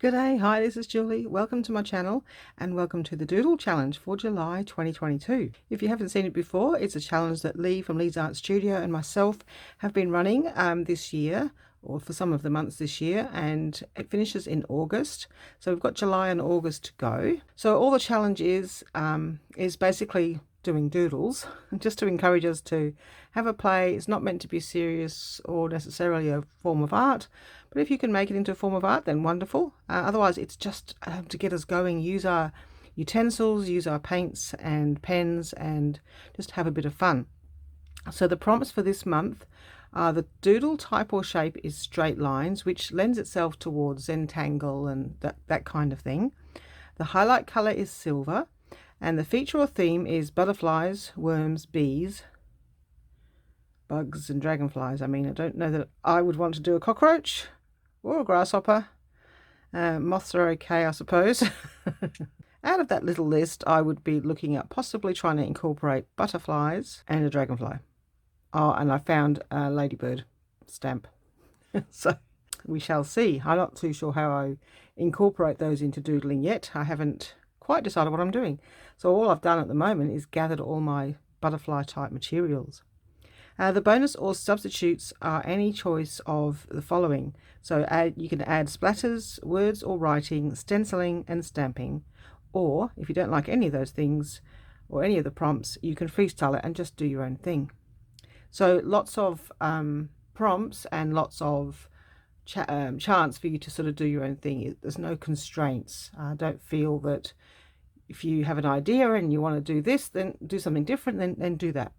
G'day, hi, this is Julie. Welcome to my channel and welcome to the Doodle Challenge for July 2022. If you haven't seen it before, it's a challenge that Leigh from Leigh's Art Studio and myself have been running this year, or for some of the months this year, and it finishes in August. So we've got July and August to go. So all the challenge is basically doing doodles, just to encourage us to have a play. It's not meant to be serious or necessarily a form of art, but if you can make it into a form of art, then wonderful. Otherwise, it's just to get us going. Use our utensils, use our paints and pens, and just have a bit of fun. So the prompts for this month are: the doodle type or shape is straight lines, which lends itself towards Zentangle and that kind of thing. The highlight color is silver, and the feature or theme is butterflies, worms, bees, bugs and dragonflies. I mean, I don't know that I would want to do a cockroach or a grasshopper. Moths are okay, I suppose. Out of that little list, I would be looking at possibly trying to incorporate butterflies and a dragonfly. Oh, and I found a ladybird stamp. So we shall see. I'm not too sure how I incorporate those into doodling yet. I haven't quite decided what I'm doing. So all I've done at the moment is gathered all my butterfly type materials. The bonus or substitutes are any choice of the following. So you can add splatters, words or writing, stenciling and stamping. Or if you don't like any of those things or any of the prompts, you can freestyle it and just do your own thing. So lots of prompts and lots of chance for you to sort of do your own thing. There's no constraints. Don't feel that if you have an idea and you want to do this, then do something different, then do that.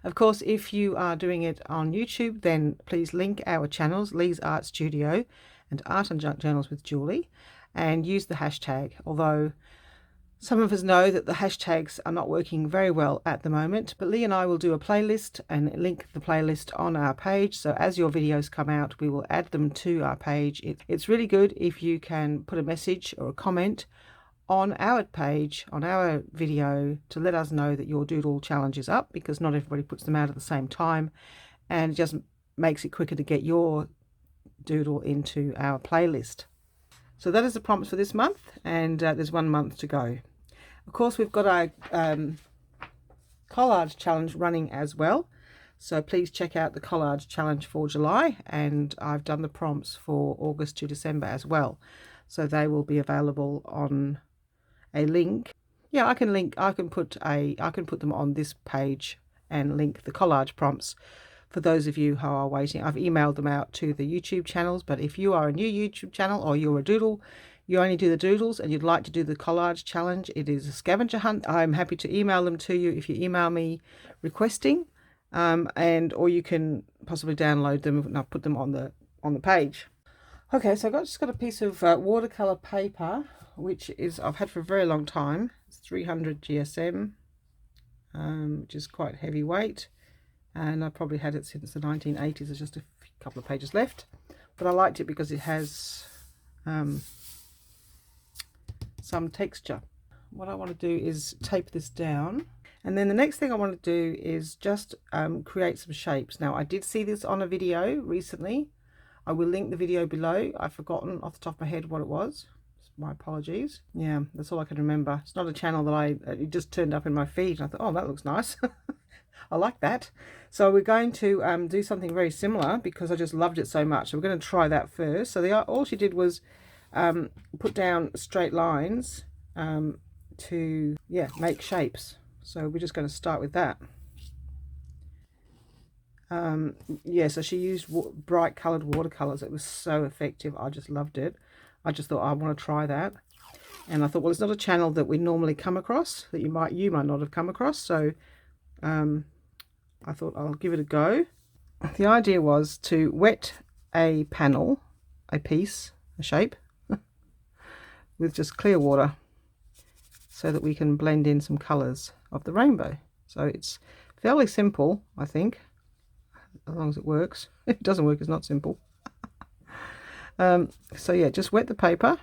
Of course, if you are doing it on YouTube, then please link our channels, Leigh's Art Studio and Art and Junk Journals with Julie, and use the hashtag. Although some of us know that the hashtags are not working very well at the moment, but Leigh and I will do a playlist and link the playlist on our page. So as your videos come out, we will add them to our page. It's really good if you can put a message or a comment on our page, on our video, to let us know that your doodle challenge is up, because not everybody puts them out at the same time, and it just makes it quicker to get your doodle into our playlist. So that is the prompts for this month, and there's 1 month to go. Of course, we've got our collage challenge running as well, so please check out the collage challenge for July, and I've done the prompts for August to December as well, so they will be available on a link. Yeah, I can put them on this page and link the collage prompts for those of you who are waiting. I've emailed them out to the YouTube channels, but if you are a new YouTube channel or you're a doodle, you only do the doodles and you'd like to do the collage challenge, it is a scavenger hunt. I'm happy to email them to you if you email me requesting, or you can possibly download them and I'll put them on the page. Okay, so I've just got a piece of watercolor paper, which I've had for a very long time. It's 300 GSM, which is quite heavyweight, and I probably had it since the 1980s. There's just a couple of pages left, but I liked it because it has some texture. What I want to do is tape this down, and then the next thing I want to do is just create some shapes. Now, I did see this on a video recently. I will link the video below. I've forgotten off the top of my head what it was. My apologies. Yeah, that's all I can remember. It's not a channel that it just turned up in my feed and I thought, oh, that looks nice. I like that. So we're going to do something very similar because I just loved it so much. So we're going to try that first. So all she did was put down straight lines to make shapes. So we're just going to start with that. So she used bright colored watercolors. It was so effective. I just loved it. I just thought I want to try that, and I thought, well, it's not a channel that we normally come across, that you might not have come across, so I thought I'll give it a go. The idea was to wet a panel, a piece, a shape with just clear water so that we can blend in some colors of the rainbow. So it's fairly simple, I think, as long as it works. If it doesn't work, it's not simple. So yeah, just wet the paper.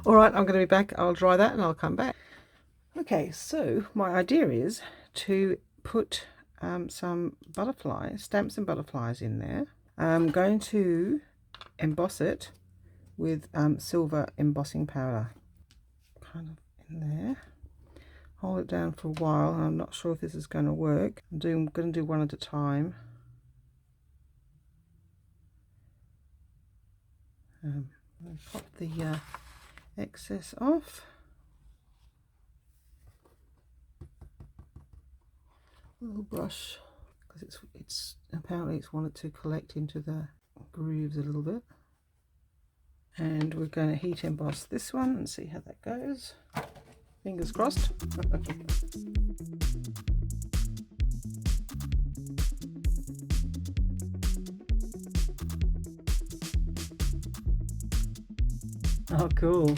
All right, I'm going to be back. I'll dry that and I'll come back. Okay, so my idea is to put some butterflies, stamps and butterflies in there. I'm going to emboss it with silver embossing powder. Kind of in there. Hold it down for a while. I'm not sure if this is going to work. I'm going to do one at a time. Pop the excess off. Little brush, because it's apparently it's wanted to collect into the grooves a little bit. And we're going to heat emboss this one and see how that goes. Fingers crossed. Oh, cool.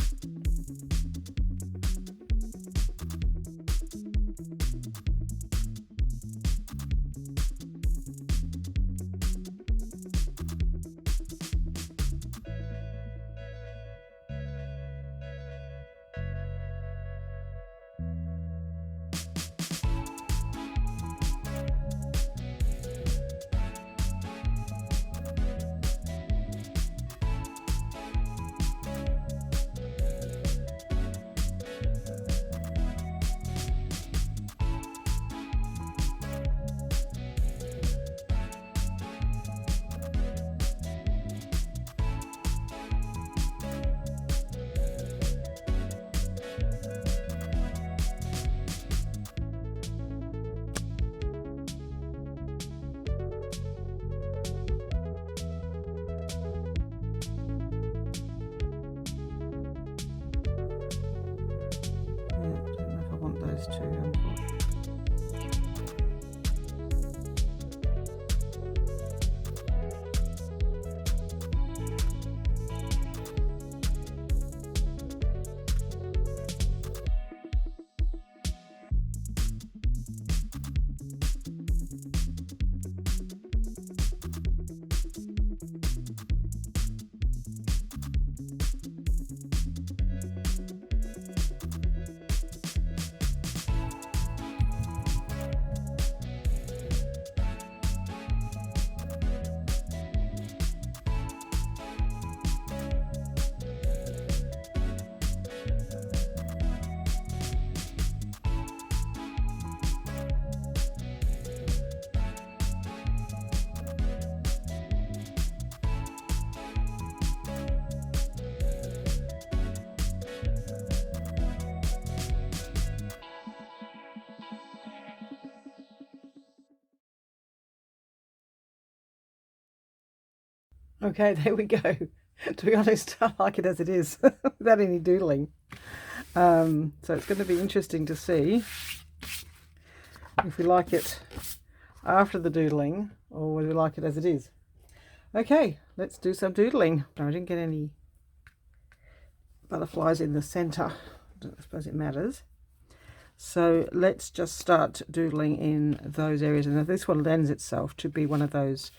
Those two. Okay, there we go. To be honest, I like it as it is, without any doodling. So it's going to be interesting to see if we like it after the doodling or whether we like it as it is. Okay, let's do some doodling. No, I didn't get any butterflies in the center. I don't suppose it matters. So let's just start doodling in those areas. And this one lends itself to be one of those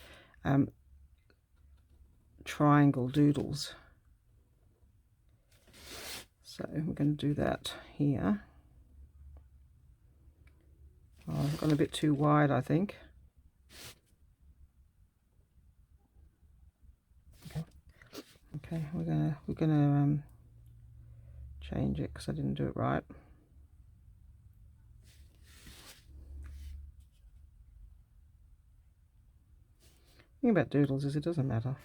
triangle doodles. So we're going to do that here. Oh, I've gone a bit too wide, I think. Okay, we're gonna change it because I didn't do it right. The thing about doodles is it doesn't matter.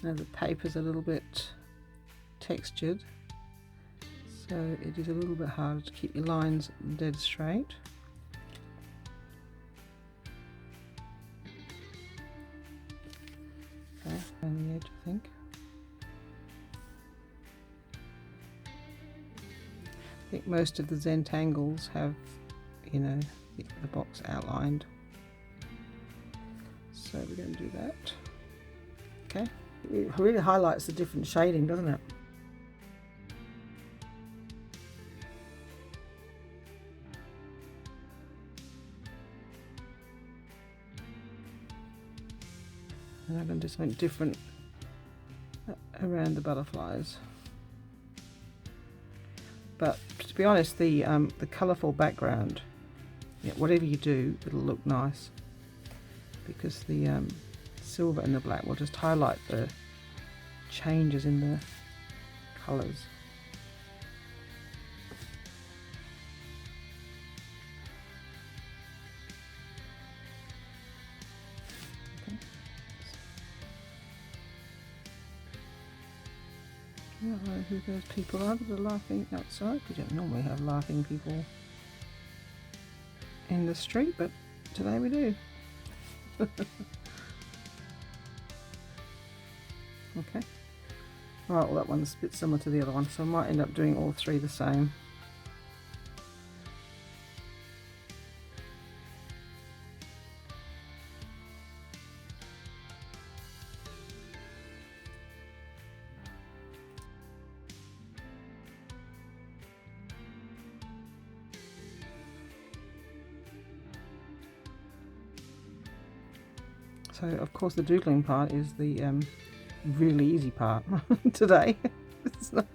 Now the paper's a little bit textured, so it is a little bit harder to keep your lines dead straight. Okay, on the edge, I think. I think most of the Zentangles have, you know, the box outlined. So we're going to do that. Okay, it really highlights the different shading, doesn't it? And I'm going to do something different around the butterflies. But to be honest, the colourful background, yeah, whatever you do, it'll look nice, because the silver and the black will just highlight the changes in the colours. I don't know who those people are that are laughing outside. We don't normally have laughing people in the street, but today we do. Okay. Right, well that one's a bit similar to the other one, so I might end up doing all three the same. So of course the doodling part is the really easy part today. It's not,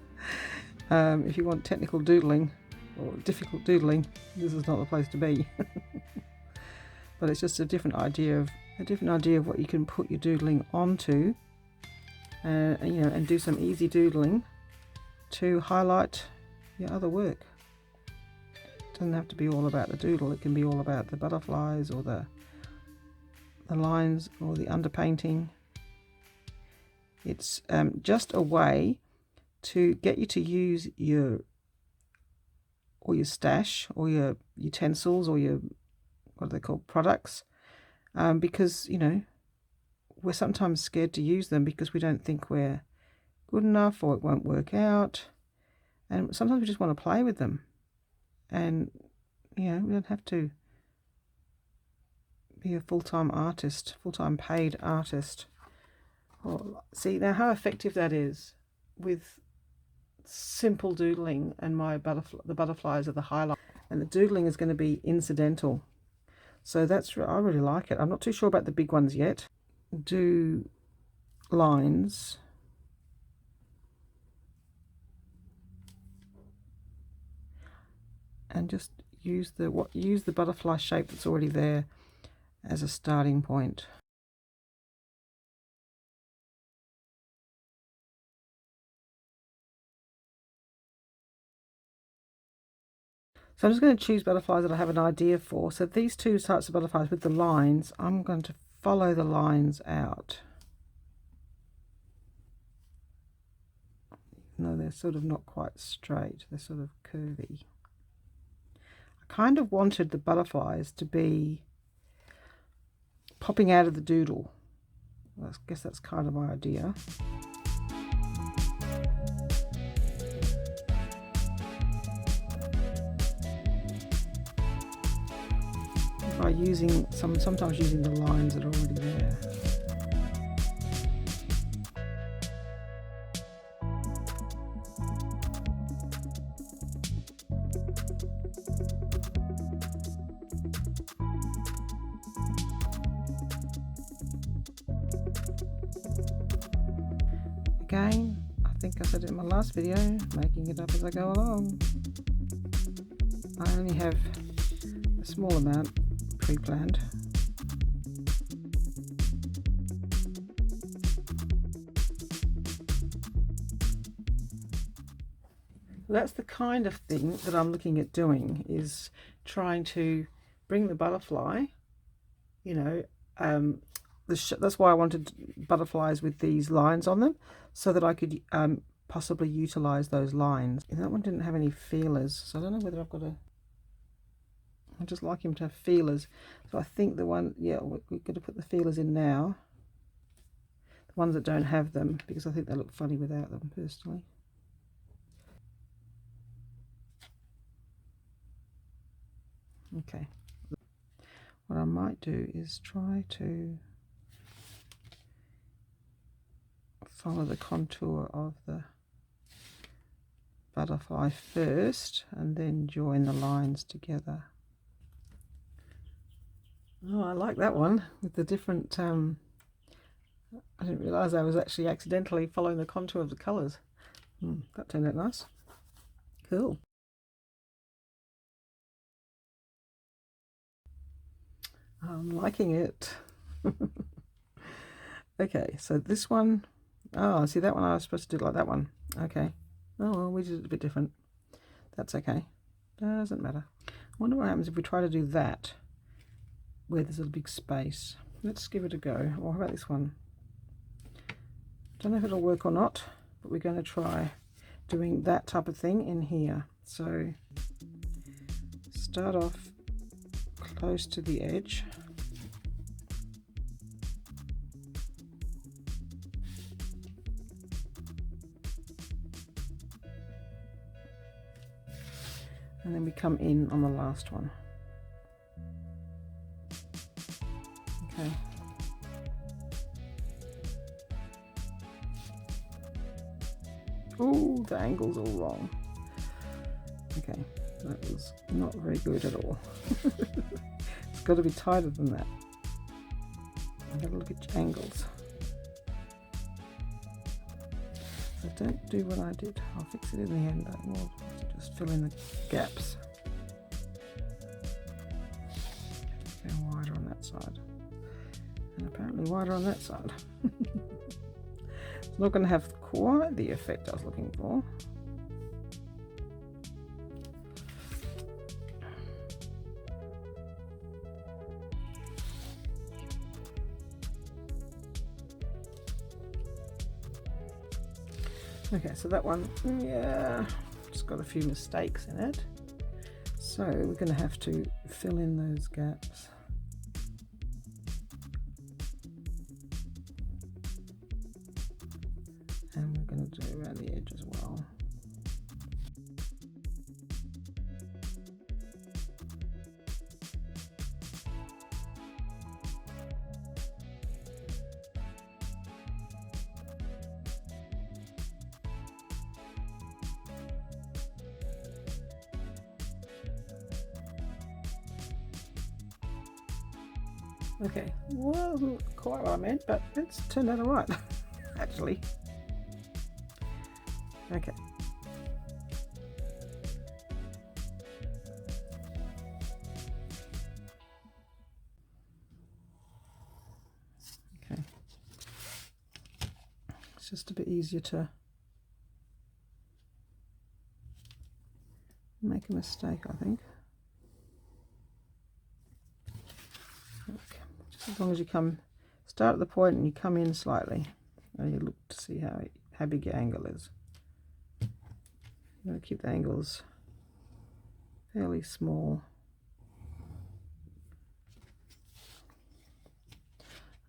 if you want technical doodling or difficult doodling, this is not the place to be. But it's just a different idea of what you can put your doodling onto, you know, and do some easy doodling to highlight your other work. It doesn't have to be all about the doodle. It can be all about the butterflies or the lines or the underpainting. It's just a way to get you to use your stash or your utensils or your, what are they called, products, because, you know, we're sometimes scared to use them because we don't think we're good enough or it won't work out, and sometimes we just want to play with them, and you know, we don't have to be a full-time artist, full-time paid artist. Oh, see now how effective that is with simple doodling, and the butterflies are the highlight, and the doodling is going to be incidental. So that's, I really like it. I'm not too sure about the big ones yet. Do lines and just use the butterfly shape that's already there as a starting point. So I'm just going to choose butterflies that I have an idea for. So these two types of butterflies with the lines, I'm going to follow the lines out. No, they're sort of not quite straight, they're sort of curvy. I kind of wanted the butterflies to be popping out of the doodle. I guess that's kind of my idea. By sometimes using the lines that are already there. Again, I think I said it in my last video, making it up as I go along. I only have a small amount pre-planned. That's the kind of thing that I'm looking at doing, is trying to bring the butterfly, you know, that's why I wanted butterflies with these lines on them, so that I could possibly utilize those lines. And that one didn't have any feelers, so I don't know whether I've got to, I just like him to have feelers. So I think the one, yeah, we're going to put the feelers in now, the ones that don't have them, because I think they look funny without them personally. Okay, what I might do is try to follow the contour of the butterfly first and then join the lines together. Oh, I like that one with the different I didn't realise I was actually accidentally following the contour of the colours. That turned out nice. Cool. I'm liking it. Okay, so this one, oh, see that one I was supposed to do like that one. Okay. Oh, well, we did it a bit different. That's okay. Doesn't matter. I wonder what happens if we try to do that where there's a big space. Let's give it a go. Or how about this one? Don't know if it'll work or not, but we're going to try doing that type of thing in here. So start off close to the edge. And then we come in on the last one. Okay. Oh, the angle's all wrong. Okay, that was not very good at all. It's got to be tighter than that. I've got to look at angles. So don't do what I did. I'll fix it in the end. I will just fill in the gaps. Go wider on that side. And apparently wider on that side. It's not going to have quite the effect I was looking for. Okay, so that one, yeah, just got a few mistakes in it. So we're going to have to fill in those gaps. And we're going to do around the edge as well. Okay, wasn't quite what I meant, but it's turned out alright, actually. Okay. Okay. It's just a bit easier to make a mistake, I think. As long as you start at the point and you come in slightly, and you look to see how big your angle is. You want to keep the angles fairly small.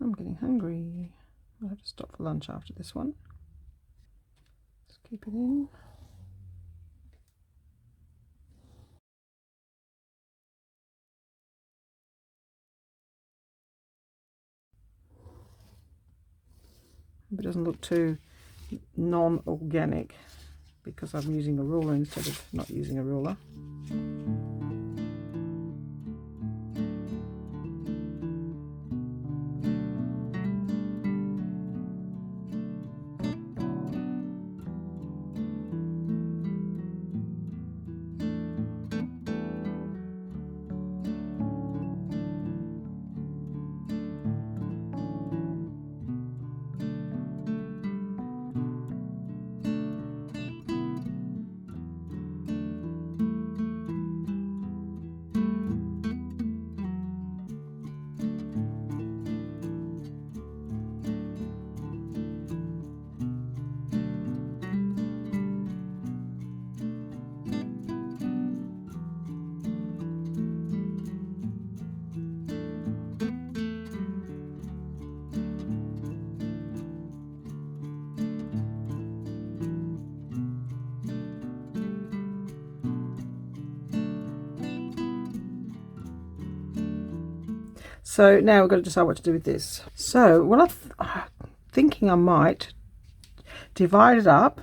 I'm getting hungry. I'll have to stop for lunch after this one. Just keep it in. It doesn't look too non-organic because I'm using a ruler instead of not using a ruler. So now we've got to decide what to do with this. So what I'm thinking I might divide it up.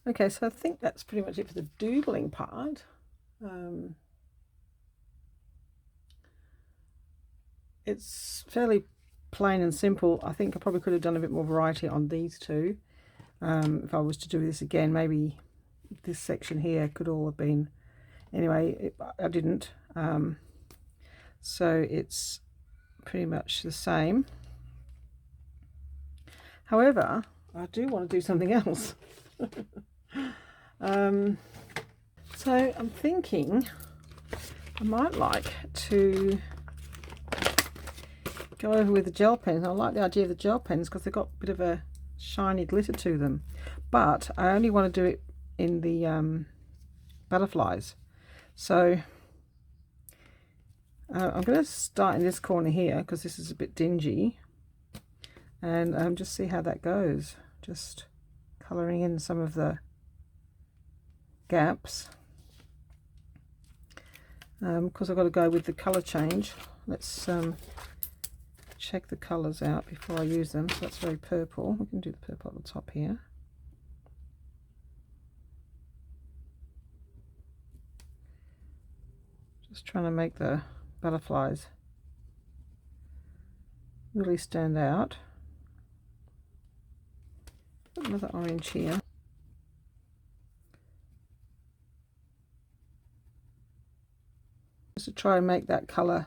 Okay, so I think that's pretty much it for the doodling part. It's fairly plain and simple. I think I probably could have done a bit more variety on these two. If I was to do this again, maybe this section here could all have been, anyway, I didn't. So it's pretty much the same. However, I do want to do something else. So I'm thinking I might like to go over with the gel pens. I like the idea of the gel pens because they've got a bit of a shiny glitter to them, but I only want to do it in the butterflies. So I'm going to start in this corner here because this is a bit dingy, and just see how that goes. Just colouring in some of the gaps, because I've got to go with the colour change. Let's check the colours out before I use them. So that's very purple. We can do the purple at the top here. Just trying to make the butterflies really stand out. Another orange here. Just to try and make that colour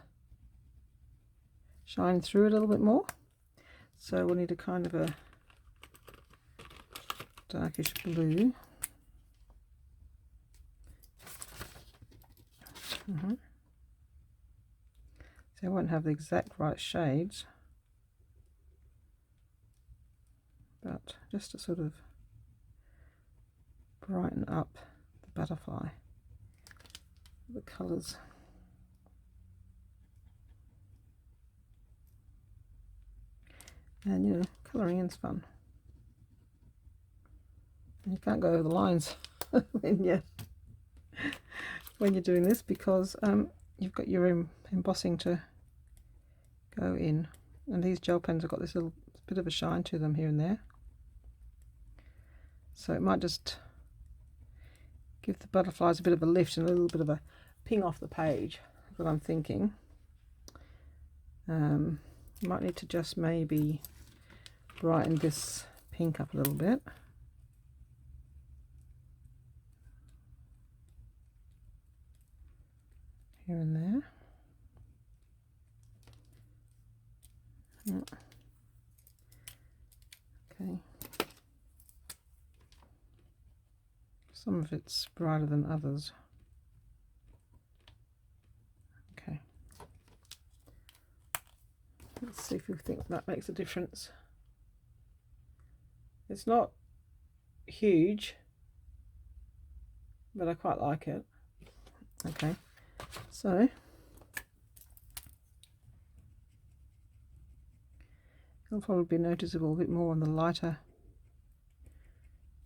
shine through a little bit more. So we'll need a kind of a darkish blue. So I won't have the exact right shades, but just to sort of brighten up the butterfly, the colours. And you know, colouring in's fun. And you can't go over the lines when you're doing this, because you've got your embossing to go in. And these gel pens have got this little bit of a shine to them here and there. So it might just give the butterflies a bit of a lift and a little bit of a ping off the page. That's what I'm thinking. Might need to just maybe brighten this pink up a little bit. Here and there. Okay. Some of it's brighter than others. Okay. Let's see if you think that makes a difference. It's not huge, but I quite like it. Okay, so it'll probably be noticeable a bit more on the lighter,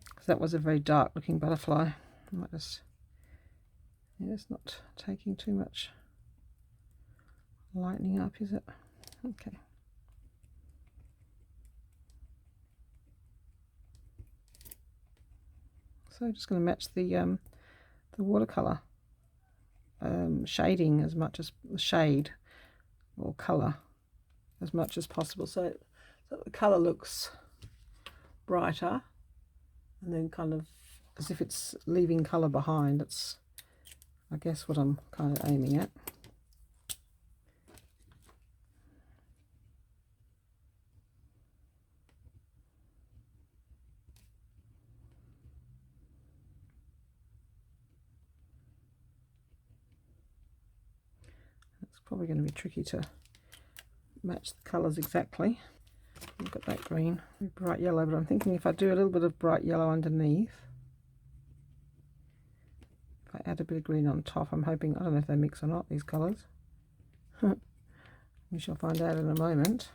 because that was a very dark looking butterfly. I might just, yeah, it's not taking too much lightening up, is it? Okay. So I'm just going to match the watercolor shading as much as shade or color as much as possible, so the color looks brighter, and then kind of as if it's leaving color behind. It's, I guess, what I'm kind of aiming at. It's probably going to be tricky to match the colors exactly. Look at that green, bright yellow, but I'm thinking if I do a little bit of bright yellow underneath, if I add a bit of green on top, I'm hoping, I don't know if they mix or not, these colors. We shall find out in a moment.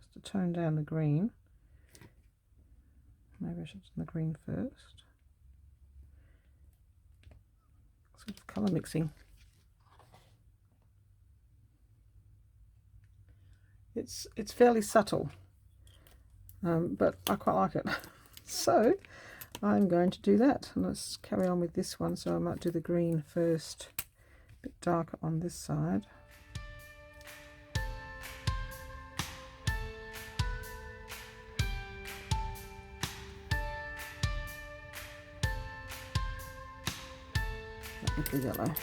Just to tone down the green. Maybe I should do the green first. Sort of colour mixing. It's fairly subtle, but I quite like it. So I'm going to do that. And let's carry on with this one. So I might do the green first, a bit darker on this side. That little yellow.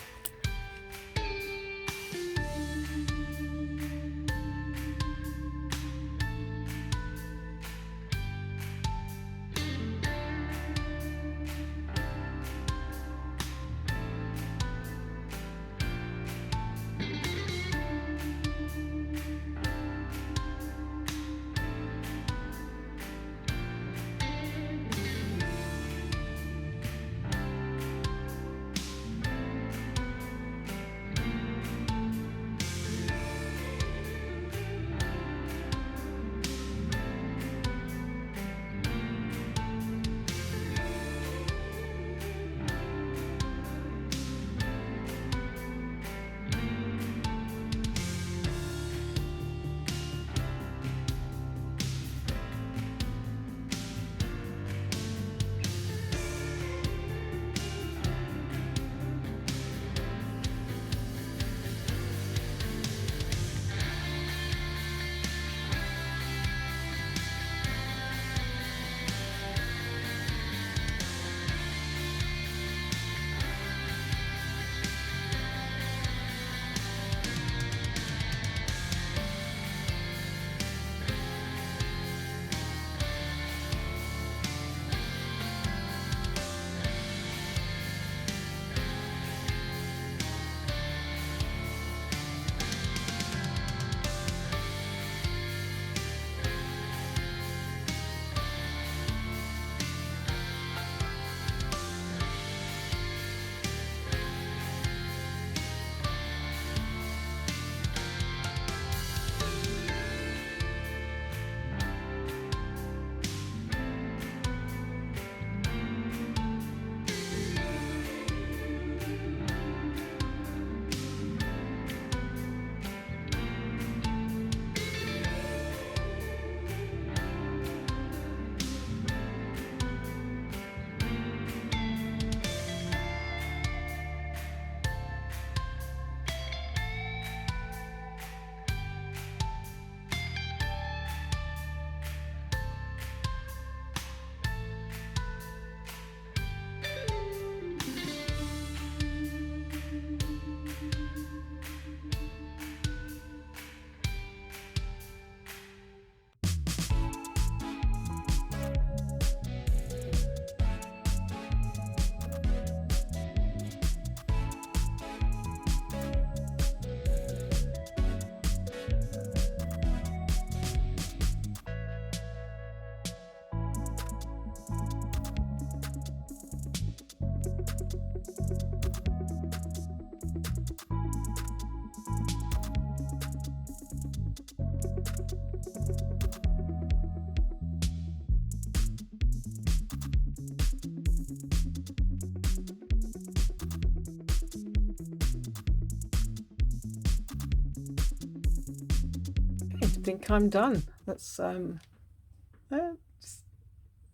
think I'm done. That's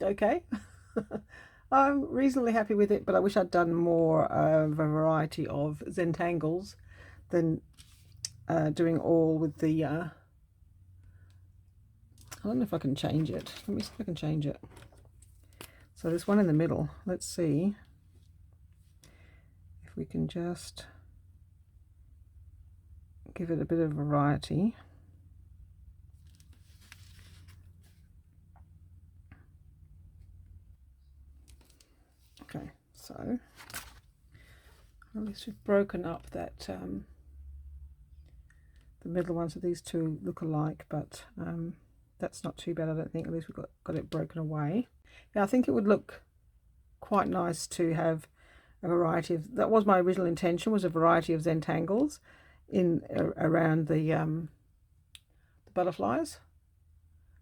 okay. I'm reasonably happy with it, but I wish I'd done more of a variety of Zentangles than doing all with the I don't know if I can change it. Let me see if I can change it. So this one in the middle, let's see if we can just give it a bit of variety. Okay, so at least we've broken up that the middle ones of these two look alike, but that's not too bad, I don't think. At least we've got it broken away. Yeah, I think it would look quite nice to have a variety of, that was my original intention, was a variety of Zentangles in around the butterflies,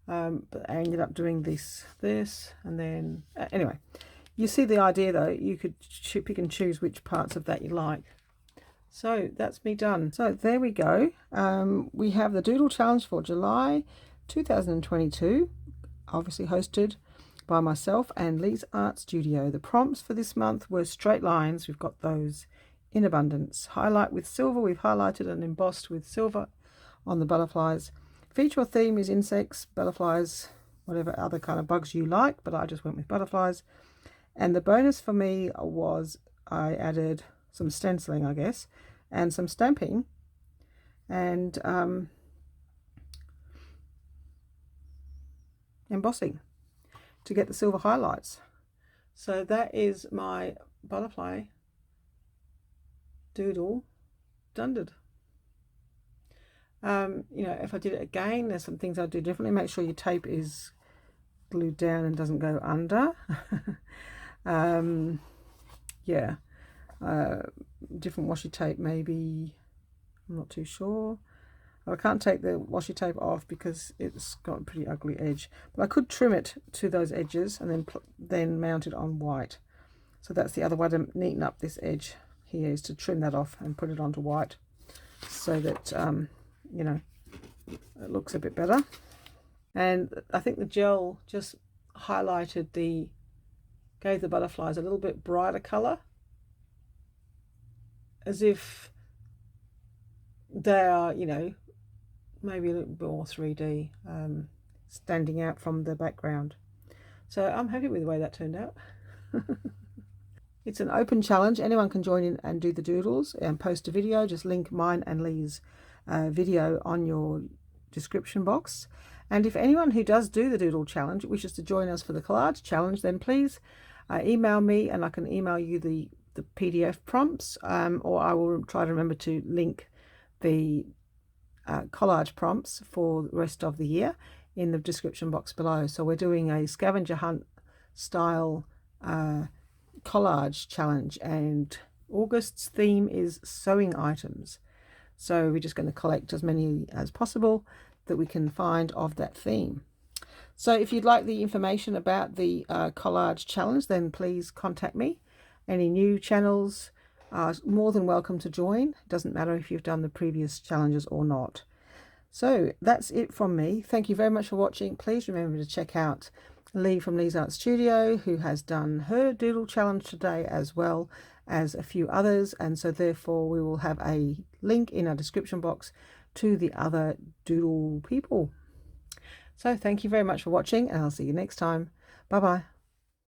but I ended up doing this and then anyway, you see the idea though. You could pick and choose which parts of that you like. So that's me done. So there we go. We have the Doodle Challenge for July 2022, obviously hosted by myself and Leigh's Art Studio. The prompts for this month were straight lines. We've got those in abundance. Highlight with silver. We've highlighted and embossed with silver on the butterflies. Feature or theme is insects, butterflies, whatever other kind of bugs you like, but I just went with butterflies. And the bonus for me was I added some stenciling, I guess, and some stamping, and embossing to get the silver highlights. So that is my butterfly doodle done. You know, if I did it again, there's some things I'd do differently. Make sure your tape is glued down and doesn't go under. Yeah, different washi tape maybe, I'm not too sure. I can't take the washi tape off because it's got a pretty ugly edge, but I could trim it to those edges and then mount it on white. So that's the other way to neaten up this edge here, is to trim that off and put it onto white so that you know, it looks a bit better. And I think the gel just highlighted gave the butterflies a little bit brighter color, as if they are, you know, maybe a little bit more 3D, standing out from the background. So I'm happy with the way that turned out. It's an open challenge. Anyone can join in and do the doodles and post a video. Just link mine and Leigh's video on your description box. And if anyone who does do the doodle challenge wishes to join us for the collage challenge, then please email me and I can email you the PDF prompts, or I will try to remember to link the collage prompts for the rest of the year in the description box below. So we're doing a scavenger hunt style collage challenge, and August's theme is sewing items. So we're just going to collect as many as possible that we can find of that theme. So if you'd like the information about the collage challenge, then please contact me. Any new channels are more than welcome to join. It doesn't matter if you've done the previous challenges or not. So that's it from me. Thank you very much for watching. Please remember to check out Leigh from Leigh's Art Studio, who has done her doodle challenge today, as well as a few others, and so therefore we will have a link in our description box to the other doodle people. So thank you very much for watching, and I'll see you next time. Bye bye.